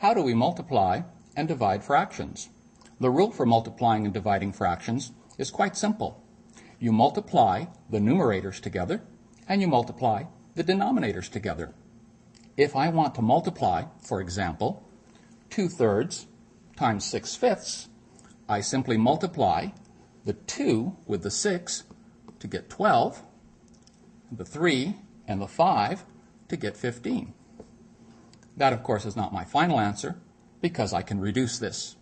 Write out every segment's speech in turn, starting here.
How do we multiply and divide fractions? The rule for multiplying and dividing fractions is quite simple. You multiply the numerators together and you multiply the denominators together. If I want to multiply, for example, 2/3 times 6/5, I simply multiply the 2 with the 6 to get 12, the 3 and the 5 to get 15. That, of course, is not my final answer because I can reduce this.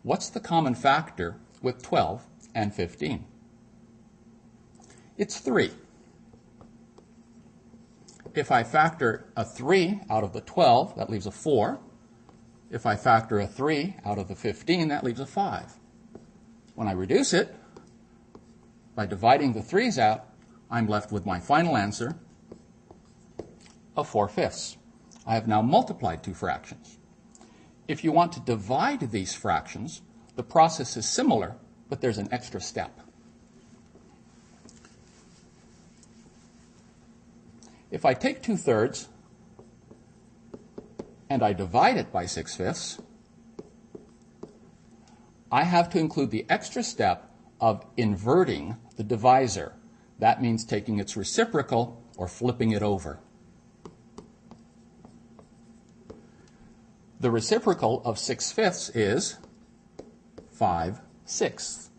What's the common factor with 12 and 15? It's 3. If I factor a 3 out of the 12, that leaves a 4. If I factor a 3 out of the 15, that leaves a 5. When I reduce it, by dividing the 3's out, I'm left with my final answer of 4/5. I have now multiplied two fractions. If you want to divide these fractions, the process is similar, but there's an extra step. If I take 2/3 and I divide it by 6/5, I have to include the extra step of inverting the divisor. That means taking its reciprocal or flipping it over. The reciprocal of 6/5 is 5/6.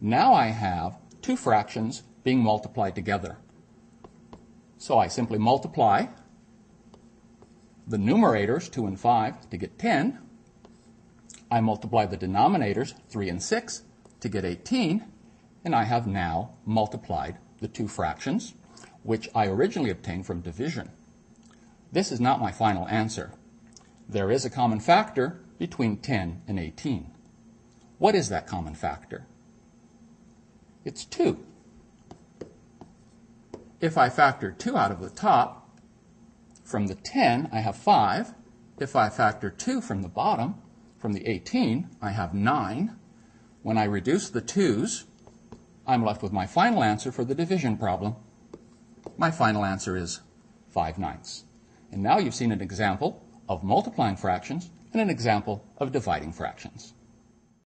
Now I have two fractions being multiplied together. So I simply multiply the numerators, 2 and 5, to get 10. I multiply the denominators, 3 and 6, to get 18. And I have now multiplied the two fractions, which I originally obtained from division. This is not my final answer. There is a common factor between 10 and 18. What is that common factor? It's 2. If I factor 2 out of the top, from the 10, I have 5. If I factor 2 from the bottom, from the 18, I have 9. When I reduce the 2's, I'm left with my final answer for the division problem. My final answer is 5/9. And now you've seen an example of multiplying fractions and an example of dividing fractions.